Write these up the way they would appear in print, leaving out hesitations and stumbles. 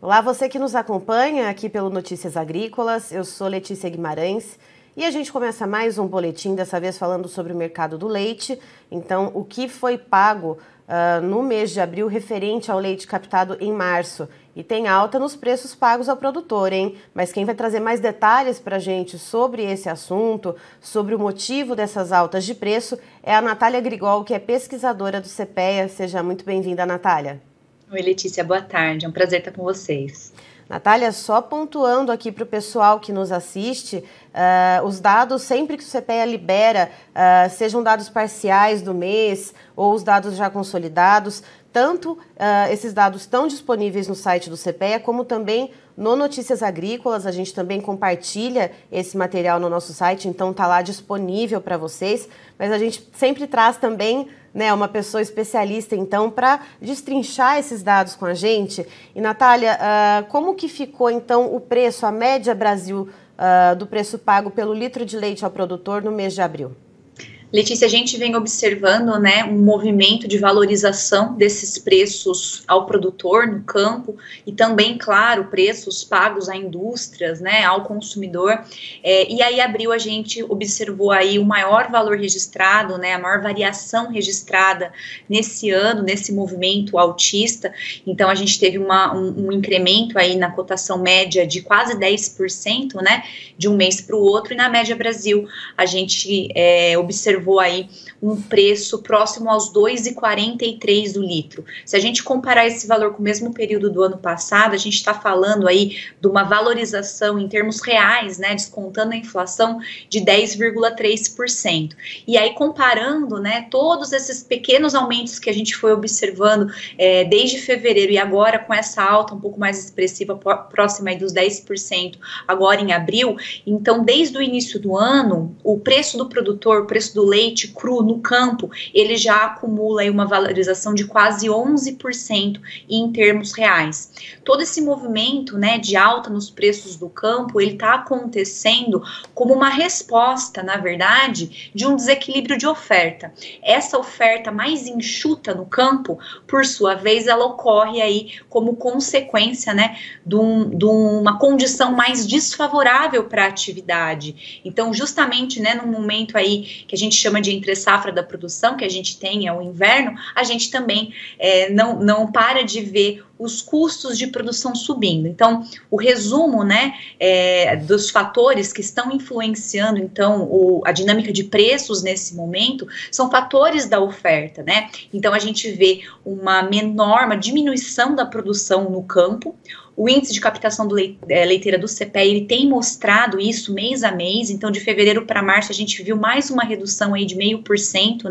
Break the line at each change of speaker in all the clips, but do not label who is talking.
Olá, você que nos acompanha aqui pelo Notícias Agrícolas, eu sou Letícia Guimarães e a gente começa mais um boletim, dessa vez falando sobre o mercado do leite. Então, o que foi pago no mês de abril referente ao leite captado em março. E tem alta nos preços pagos ao produtor, hein? Mas quem vai trazer mais detalhes para a gente sobre esse assunto, sobre o motivo dessas altas de preço, é a Natália Grigol, que é pesquisadora do CPEA. Seja muito bem-vinda, Natália.
Oi, Letícia, boa tarde. É um prazer estar com vocês.
Natália, só pontuando aqui para o pessoal que nos assiste, os dados, sempre que o CPEA libera, sejam dados parciais do mês ou os dados já consolidados, tanto esses dados estão disponíveis no site do CPEA, como também no Notícias Agrícolas. A gente também compartilha esse material no nosso site, então está lá disponível para vocês, mas a gente sempre traz também uma pessoa especialista, então, para destrinchar esses dados com a gente. E, Natália, como que ficou, então, o preço, a média Brasil do preço pago pelo litro de leite ao produtor no mês de abril?
Letícia, a gente vem observando, um movimento de valorização desses preços ao produtor no campo e também, claro, preços pagos a indústrias, ao consumidor. E aí, abril, a gente observou aí o maior valor registrado, a maior variação registrada nesse ano, nesse movimento altista. Então, a gente teve um incremento aí na cotação média de quase 10%, de um mês para o outro. E na média Brasil, a gente observou aí um preço próximo aos R$ 2,43 do litro. Se a gente comparar esse valor com o mesmo período do ano passado, a gente está falando aí de uma valorização em termos reais, descontando a inflação, de 10,3%. E aí, comparando, todos esses pequenos aumentos que a gente foi observando desde fevereiro e agora com essa alta um pouco mais expressiva, próxima aí dos 10%, agora em abril, então, desde o início do ano, o preço do produtor, o preço do leite cru no campo, ele já acumula aí uma valorização de quase 11% em termos reais. Todo esse movimento, de alta nos preços do campo, ele está acontecendo como uma resposta, na verdade, de um desequilíbrio de oferta. Essa oferta mais enxuta no campo, por sua vez, ela ocorre aí como consequência, de uma condição mais desfavorável para a atividade. Então, justamente, no momento aí que a gente chama de entre-safra da produção, que a gente tem, é o inverno, a gente também não para de ver os custos de produção subindo. Então, o resumo, dos fatores que estão influenciando, então, a dinâmica de preços nesse momento, são fatores da oferta, Então, a gente vê uma diminuição da produção no campo. O índice de captação leiteira do CPEA, ele tem mostrado isso mês a mês. Então, de fevereiro para março, a gente viu mais uma redução aí de 0,5%,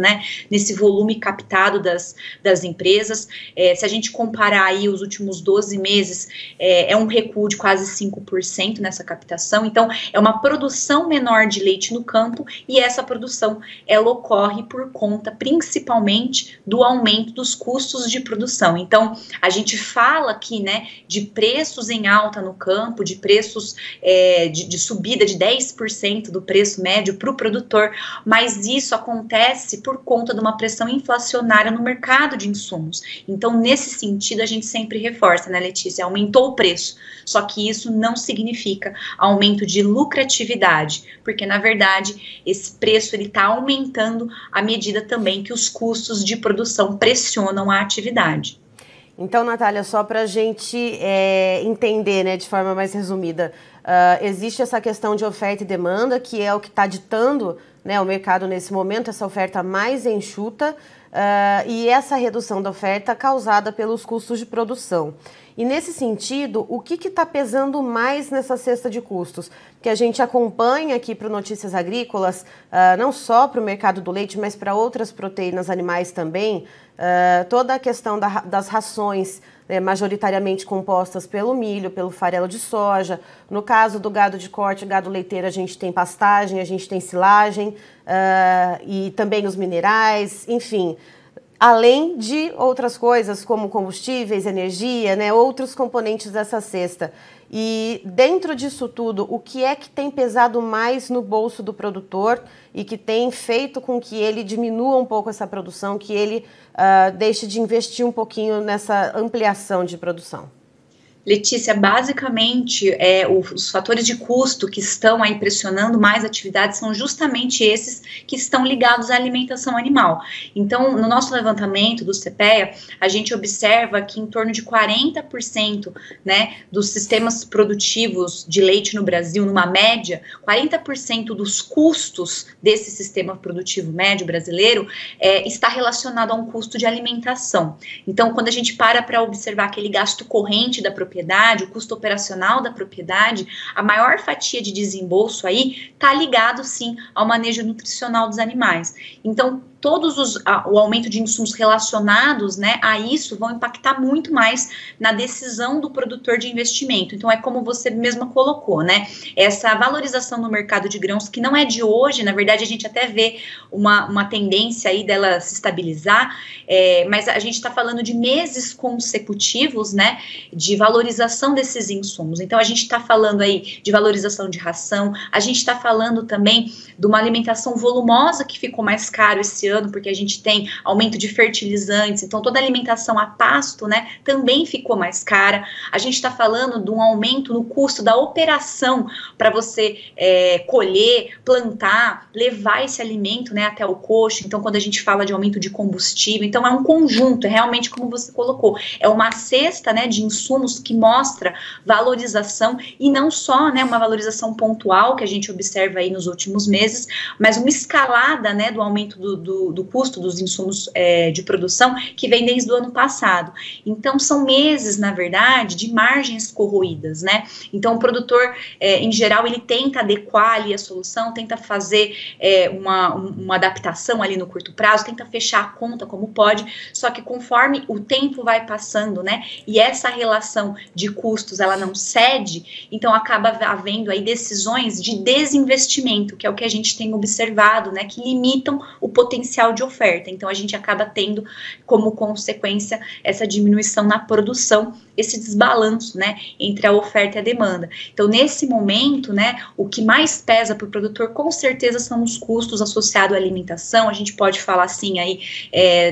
nesse volume captado das empresas. Se a gente comparar aí os últimos 12 meses, é um recuo de quase 5% nessa captação. Então, é uma produção menor de leite no campo, e essa produção, ela ocorre por conta, principalmente, do aumento dos custos de produção. Então, a gente fala aqui, de preços em alta no campo, de preços de subida de 10% do preço médio para o produtor, mas isso acontece por conta de uma pressão inflacionária no mercado de insumos. Então, nesse sentido, a gente sempre reforça, Letícia? Aumentou o preço, só que isso não significa aumento de lucratividade, porque, na verdade, esse preço está aumentando à medida também que os custos de produção pressionam a atividade.
Então, Natália, só para a gente entender, de forma mais resumida, existe essa questão de oferta e demanda, que é o que está ditando o mercado nesse momento, essa oferta mais enxuta, e essa redução da oferta causada pelos custos de produção. E nesse sentido, o que está pesando mais nessa cesta de custos? Que a gente acompanha aqui para o Notícias Agrícolas, não só para o mercado do leite, mas para outras proteínas animais também, toda a questão das rações, majoritariamente compostas pelo milho, pelo farelo de soja. No caso do gado de corte, gado leiteiro, a gente tem pastagem, a gente tem silagem, e também os minerais, enfim, além de outras coisas como combustíveis, energia, outros componentes dessa cesta. E dentro disso tudo, o que é que tem pesado mais no bolso do produtor e que tem feito com que ele diminua um pouco essa produção, que ele deixe de investir um pouquinho nessa ampliação de produção?
Letícia, basicamente, os fatores de custo que estão aí pressionando mais atividades são justamente esses que estão ligados à alimentação animal. Então, no nosso levantamento do CPEA, a gente observa que em torno de 40%, né, dos sistemas produtivos de leite no Brasil, numa média, 40% dos custos desse sistema produtivo médio brasileiro está relacionado a um custo de alimentação. Então, quando a gente para observar aquele gasto corrente da propriedade, o custo operacional da propriedade, a maior fatia de desembolso aí está ligado, sim, ao manejo nutricional dos animais. Então, o aumento de insumos relacionados, né, a isso vão impactar muito mais na decisão do produtor de investimento. Então, é como você mesma colocou, né, essa valorização no mercado de grãos, que não é de hoje, na verdade, a gente até vê uma tendência aí dela se estabilizar, mas a gente está falando de meses consecutivos, né, de valorização desses insumos. Então, a gente está falando aí de valorização de ração, a gente está falando também de uma alimentação volumosa que ficou mais caro esse ano, porque a gente tem aumento de fertilizantes, então toda a alimentação a pasto, né, também ficou mais cara. A gente está falando de um aumento no custo da operação para você colher, plantar, levar esse alimento, né, até o coxo. Então, quando a gente fala de aumento de combustível, então é um conjunto, é realmente como você colocou, é uma cesta, né, de insumos que mostra valorização e não só, né, uma valorização pontual que a gente observa aí nos últimos meses, mas uma escalada, né, do aumento do custo dos insumos de produção que vem desde o ano passado. Então, são meses, na verdade, de margens corroídas, né? Então, o produtor, em geral, ele tenta adequar ali a solução, tenta fazer uma adaptação ali no curto prazo, tenta fechar a conta como pode, só que conforme o tempo vai passando, né, e essa relação de custos, ela não cede, então acaba havendo aí decisões de desinvestimento, que é o que a gente tem observado, né, que limitam o potencial de oferta. Então, a gente acaba tendo como consequência essa diminuição na produção, esse desbalanço, né, entre a oferta e a demanda. Então, nesse momento, né, o que mais pesa para o produtor, com certeza, são os custos associados à alimentação. A gente pode falar, assim, aí,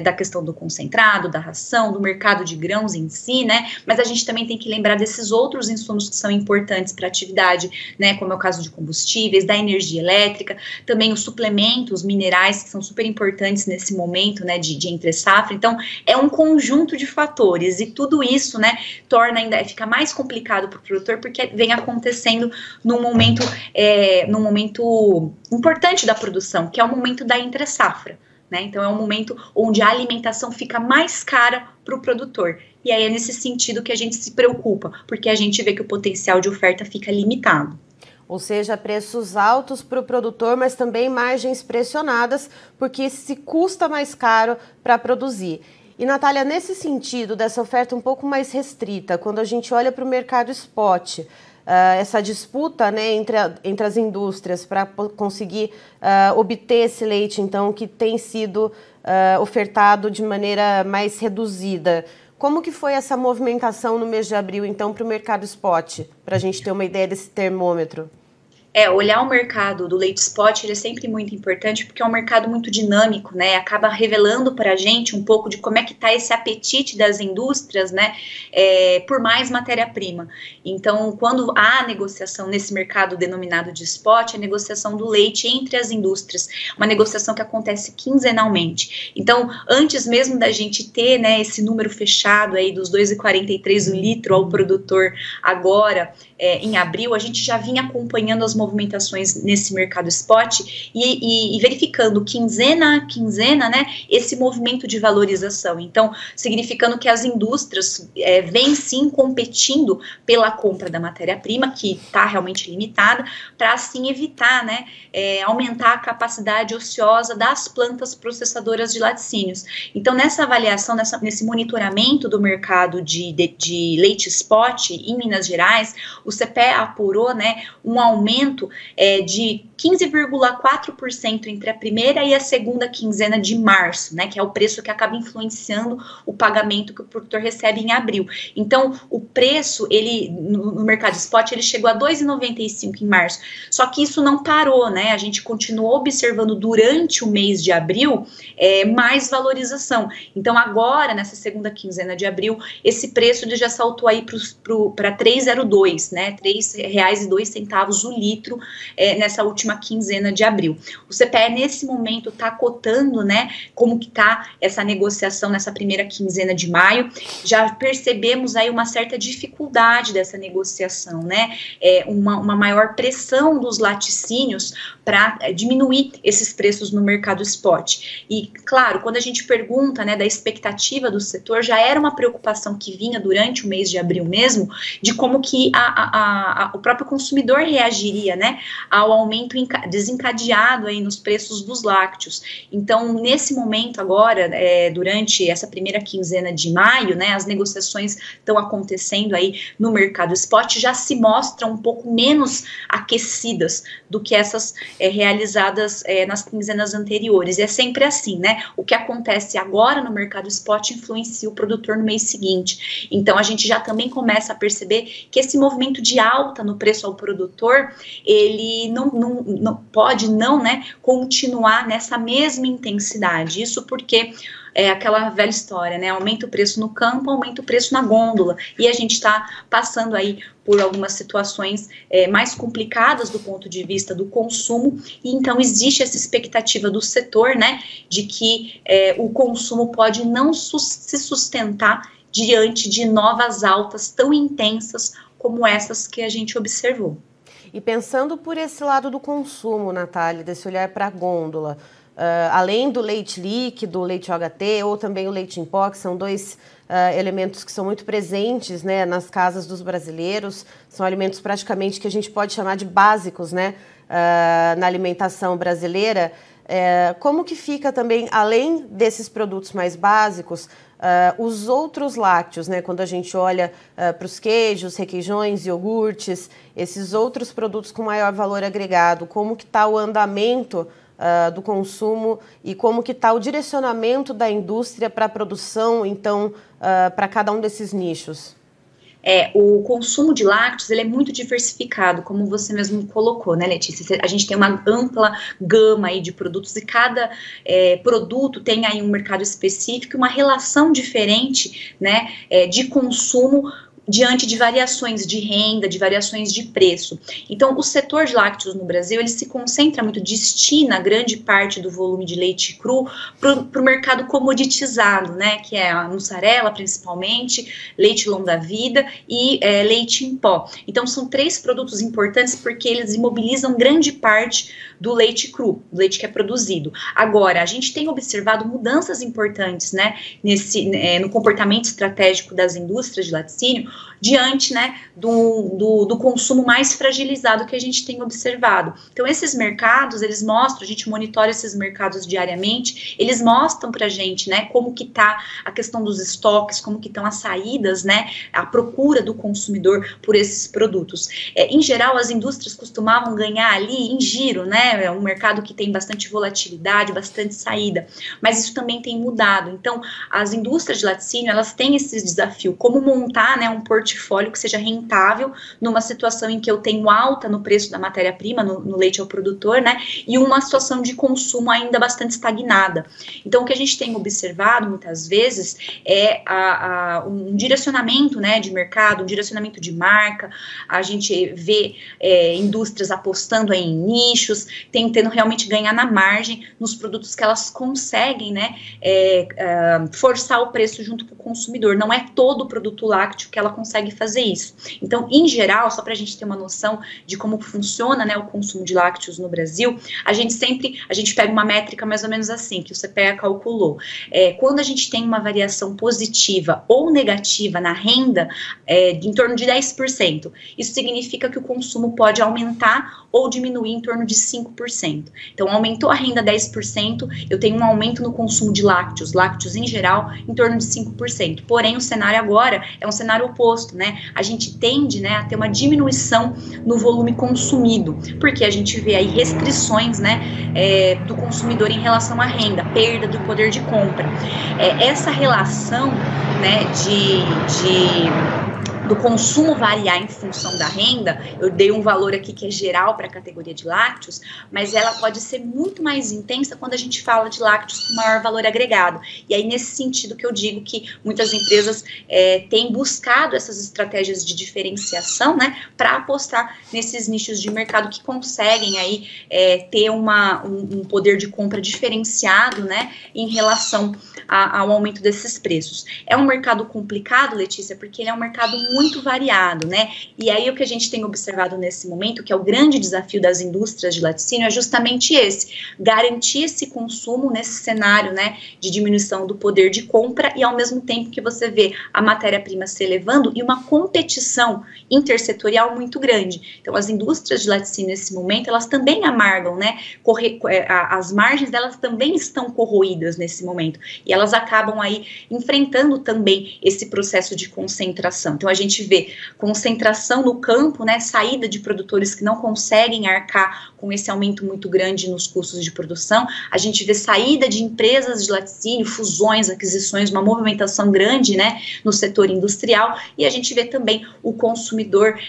da questão do concentrado, da ração, do mercado de grãos em si, né, mas a gente também tem que lembrar desses outros insumos que são importantes para a atividade, né, como é o caso de combustíveis, da energia elétrica, também os suplementos minerais, que são super importantes nesse momento, né, de entre safra. Então, é um conjunto de fatores, e tudo isso, né, fica mais complicado para o produtor, porque vem acontecendo num momento importante da produção, que é o momento da entre safra, né? Então, é um momento onde a alimentação fica mais cara para o produtor. E aí é nesse sentido que a gente se preocupa, porque a gente vê que o potencial de oferta fica limitado.
Ou seja, preços altos para o produtor, mas também margens pressionadas, porque se custa mais caro para produzir. E, Natália, nesse sentido, dessa oferta um pouco mais restrita, quando a gente olha para o mercado spot, essa disputa, né, entre as indústrias para conseguir obter esse leite, então, que tem sido ofertado de maneira mais reduzida. Como que foi essa movimentação no mês de abril, então, para o mercado spot, para a gente ter uma ideia desse termômetro?
Olhar o mercado do leite spot, ele é sempre muito importante, porque é um mercado muito dinâmico, né, acaba revelando para a gente um pouco de como é que está esse apetite das indústrias, né, por mais matéria-prima. Então, quando há negociação nesse mercado denominado de spot, a negociação do leite entre as indústrias, uma negociação que acontece quinzenalmente. Então, antes mesmo da gente ter, né, esse número fechado aí dos 2,43 o litro ao produtor agora, em abril, a gente já vinha acompanhando as movimentações nesse mercado spot e verificando quinzena a quinzena, né, esse movimento de valorização. Então, significando que as indústrias vêm sim competindo pela compra da matéria-prima, que está realmente limitada, para assim evitar, né, aumentar a capacidade ociosa das plantas processadoras de laticínios. Então, nessa avaliação, nesse monitoramento do mercado de leite spot em Minas Gerais, o CPE apurou, né, um aumento de 15,4% entre a primeira e a segunda quinzena de março, né, que é o preço que acaba influenciando o pagamento que o produtor recebe em abril. Então, o preço, ele no mercado spot, ele chegou a R$ 2,95 em março. Só que isso não parou, né? A gente continuou observando durante o mês de abril mais valorização. Então, agora, nessa segunda quinzena de abril, esse preço ele já saltou aí para R$ 3,02, né? R$ 3,02 o litro nessa última quinzena de abril. O CPE, nesse momento, está cotando, né? Como que está essa negociação nessa primeira quinzena de maio. Já percebemos aí uma certa dificuldade dessa negociação, né? Uma maior pressão dos laticínios para diminuir esses preços no mercado spot. E, claro, quando a gente pergunta, né, da expectativa do setor, já era uma preocupação que vinha durante o mês de abril mesmo, de como que o próprio consumidor reagiria, né, ao aumento desencadeado aí nos preços dos lácteos. Então, nesse momento agora, durante essa primeira quinzena de maio, né, as negociações estão acontecendo aí no mercado spot, já se mostram um pouco menos aquecidas do que essas realizadas nas quinzenas anteriores. E é sempre assim, né? O que acontece agora no mercado spot influencia o produtor no mês seguinte. Então, a gente já também começa a perceber que esse movimento de alta no preço ao produtor, ele não pode né, continuar nessa mesma intensidade. Isso porque aquela velha história, né? Aumenta o preço no campo, aumenta o preço na gôndola. E a gente está passando aí por algumas situações mais complicadas do ponto de vista do consumo, e então existe essa expectativa do setor, né, de que o consumo pode não se sustentar diante de novas altas tão intensas como essas que a gente observou.
E pensando por esse lado do consumo, Natália, desse olhar para a gôndola, além do leite líquido, o leite OHT ou também o leite em pó, que são dois elementos que são muito presentes, né, nas casas dos brasileiros, são alimentos praticamente que a gente pode chamar de básicos, né, na alimentação brasileira. Como que fica também, além desses produtos mais básicos, os outros lácteos, né, quando a gente olha para os queijos, requeijões, iogurtes, esses outros produtos com maior valor agregado, como que está o andamento do consumo e como que está o direcionamento da indústria para a produção, então, para cada um desses nichos?
O consumo de lácteos, ele é muito diversificado, como você mesmo colocou, né, Letícia? A gente tem uma ampla gama aí de produtos e cada produto tem aí um mercado específico, uma relação diferente, né, de consumo diante de variações de renda, de variações de preço. Então, o setor de lácteos no Brasil, ele se concentra muito, destina grande parte do volume de leite cru para o mercado comoditizado, né, que é a mussarela, principalmente, leite longa-vida e leite em pó. Então, são três produtos importantes porque eles imobilizam grande parte do leite cru, do leite que é produzido. Agora, a gente tem observado mudanças importantes, né, no comportamento estratégico das indústrias de laticínio, diante, né, do consumo mais fragilizado que a gente tem observado. Então, esses mercados, eles mostram, a gente monitora esses mercados diariamente, eles mostram pra gente, né, como que tá a questão dos estoques, como que estão as saídas, né, a procura do consumidor por esses produtos. Em geral, as indústrias costumavam ganhar ali em giro, né, é um mercado que tem bastante volatilidade, bastante saída, mas isso também tem mudado. Então, as indústrias de laticínio, elas têm esse desafio, como montar, né, um portfólio que seja rentável numa situação em que eu tenho alta no preço da matéria-prima, no leite ao produtor, né, e uma situação de consumo ainda bastante estagnada. Então, o que a gente tem observado muitas vezes é um direcionamento, né, de mercado, um direcionamento de marca. A gente vê indústrias apostando aí em nichos, tentando realmente ganhar na margem nos produtos que elas conseguem, né, forçar o preço junto com o consumidor. Não é todo o produto lácteo que ela consegue fazer isso. Então, em geral, só para a gente ter uma noção de como funciona, né, o consumo de lácteos no Brasil, a gente pega uma métrica mais ou menos assim, que o CPEA calculou. Quando a gente tem uma variação positiva ou negativa na renda, em torno de 10%, isso significa que o consumo pode aumentar ou diminuir em torno de 5%. Então, aumentou a renda 10%, eu tenho um aumento no consumo de lácteos em geral, em torno de 5%. Porém, o cenário agora é um cenário oposto. oposto, né? A gente tende, né, a ter uma diminuição no volume consumido, porque a gente vê aí restrições, né, do consumidor em relação à renda, perda do poder de compra. Essa relação, né, do consumo variar em função da renda, eu dei um valor aqui que é geral para a categoria de lácteos, mas ela pode ser muito mais intensa quando a gente fala de lácteos com maior valor agregado. E aí, nesse sentido que eu digo que muitas empresas têm buscado essas estratégias de diferenciação, né, para apostar nesses nichos de mercado que conseguem aí ter um poder de compra diferenciado, né, em relação ao aumento desses preços. É um mercado complicado, Letícia, porque ele é um mercado muito variado, né? E aí o que a gente tem observado nesse momento, que é o grande desafio das indústrias de laticínio, é justamente esse: garantir esse consumo nesse cenário, né, de diminuição do poder de compra e ao mesmo tempo que você vê a matéria-prima se elevando e uma competição intersetorial muito grande. Então, as indústrias de laticínio nesse momento, elas também amargam, né? As margens delas também estão corroídas nesse momento e elas acabam aí enfrentando também esse processo de concentração. Então, a gente vê concentração no campo, né, saída de produtores que não conseguem arcar com esse aumento muito grande nos custos de produção, a gente vê saída de empresas de laticínio, fusões, aquisições, uma movimentação grande, né, no setor industrial, e a gente vê também o consumidor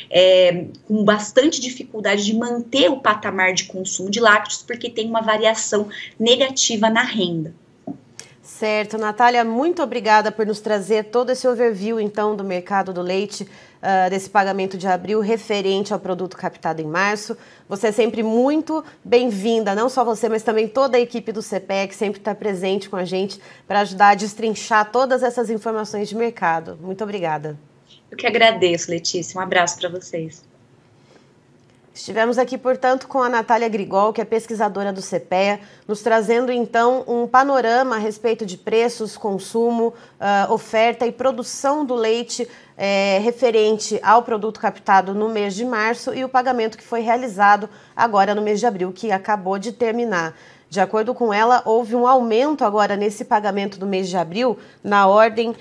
com bastante dificuldade de manter o patamar de consumo de lácteos, porque tem uma variação negativa na renda.
Certo, Natália, muito obrigada por nos trazer todo esse overview, então, do mercado do leite, desse pagamento de abril referente ao produto captado em março. Você é sempre muito bem-vinda, não só você, mas também toda a equipe do CPEA, que sempre está presente com a gente para ajudar a destrinchar todas essas informações de mercado. Muito obrigada.
Eu que agradeço, Letícia. Um abraço para vocês.
Estivemos aqui, portanto, com a Natália Grigol, que é pesquisadora do CPEA, nos trazendo, então, um panorama a respeito de preços, consumo, oferta e produção do leite referente ao produto captado no mês de março e o pagamento que foi realizado agora no mês de abril, que acabou de terminar. De acordo com ela, houve um aumento agora nesse pagamento do mês de abril, na ordem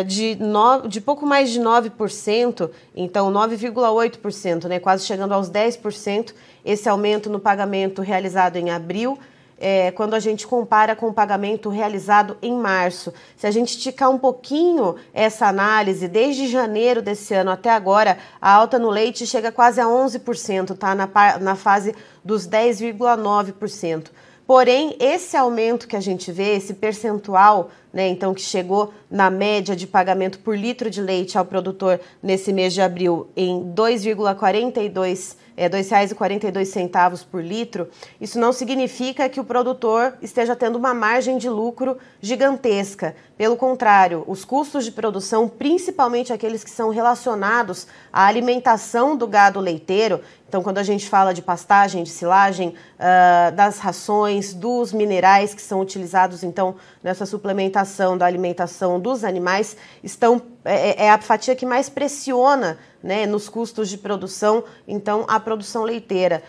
de pouco mais de 9%, então 9,8%, né, quase chegando aos 10%, esse aumento no pagamento realizado em abril, quando a gente compara com o pagamento realizado em março. Se a gente esticar um pouquinho essa análise, desde janeiro desse ano até agora, a alta no leite chega quase a 11%, tá na fase dos 10,9%. Porém, esse aumento que a gente vê, esse percentual, né, então, que chegou na média de pagamento por litro de leite ao produtor nesse mês de abril em R$ 2,42 por litro, isso não significa que o produtor esteja tendo uma margem de lucro gigantesca. Pelo contrário, os custos de produção, principalmente aqueles que são relacionados à alimentação do gado leiteiro, então quando a gente fala de pastagem, de silagem, das rações, dos minerais que são utilizados então nessa suplementação da alimentação dos animais, é a fatia que mais pressiona, né, nos custos de produção, então, a produção leiteira.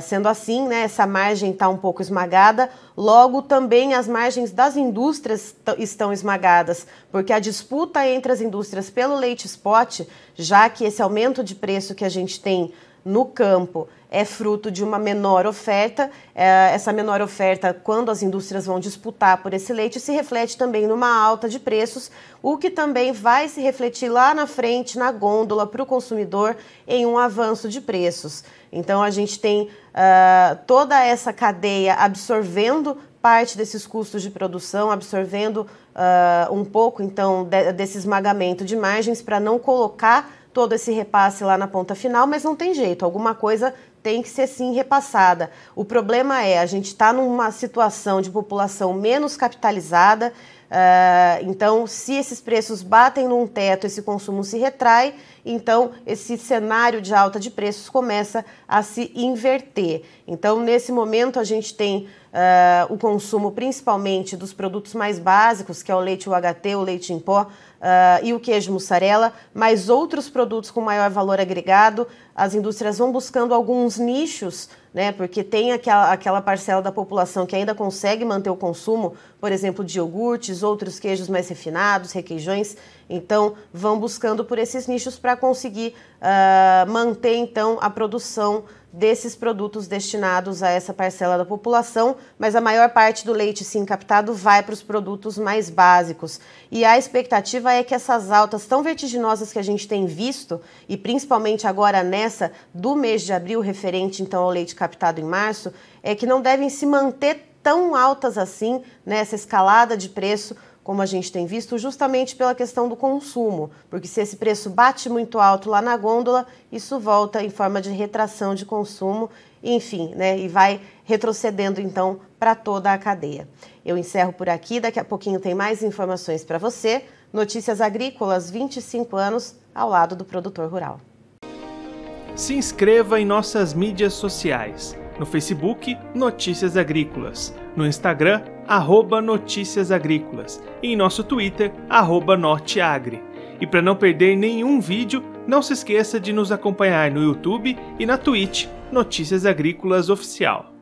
Sendo assim, né, essa margem está um pouco esmagada, logo também as margens das indústrias estão esmagadas, porque a disputa entre as indústrias pelo leite spot, já que esse aumento de preço que a gente tem no campo é fruto de uma menor oferta. Essa menor oferta, quando as indústrias vão disputar por esse leite, se reflete também numa alta de preços, o que também vai se refletir lá na frente, na gôndola, para o consumidor, em um avanço de preços. Então, a gente tem toda essa cadeia absorvendo parte desses custos de produção, absorvendo um pouco, então, desse esmagamento de margens para não colocar todo esse repasse lá na ponta final, mas não tem jeito, alguma coisa tem que ser sim repassada. O problema é, a gente está numa situação de população menos capitalizada, então se esses preços batem num teto, esse consumo se retrai, então esse cenário de alta de preços começa a se inverter. Então nesse momento a gente tem o consumo principalmente dos produtos mais básicos, que é o leite UHT, o leite em pó, e o queijo mussarela, mas outros produtos com maior valor agregado. As indústrias vão buscando alguns nichos, né, porque tem aquela parcela da população que ainda consegue manter o consumo por exemplo, de iogurtes, outros queijos mais refinados, requeijões. Então, vão buscando por esses nichos para conseguir manter, então, a produção desses produtos destinados a essa parcela da população, mas a maior parte do leite, sim, captado vai para os produtos mais básicos. E a expectativa é que essas altas tão vertiginosas que a gente tem visto, e principalmente agora nessa do mês de abril, referente, então, ao leite captado em março, é que não devem se manter tão altas assim, nessa escalada de preço, como a gente tem visto, justamente pela questão do consumo, porque se esse preço bate muito alto lá na gôndola, isso volta em forma de retração de consumo, enfim, né, e vai retrocedendo então para toda a cadeia. Eu encerro por aqui, daqui a pouquinho tem mais informações para você. Notícias Agrícolas, 25 anos ao lado do produtor rural.
Se inscreva em nossas mídias sociais. No Facebook, Notícias Agrícolas. No Instagram, @Notícias Agrícolas. E em nosso Twitter, @Norteagri. E para não perder nenhum vídeo, não se esqueça de nos acompanhar no YouTube e na Twitch, Notícias Agrícolas Oficial.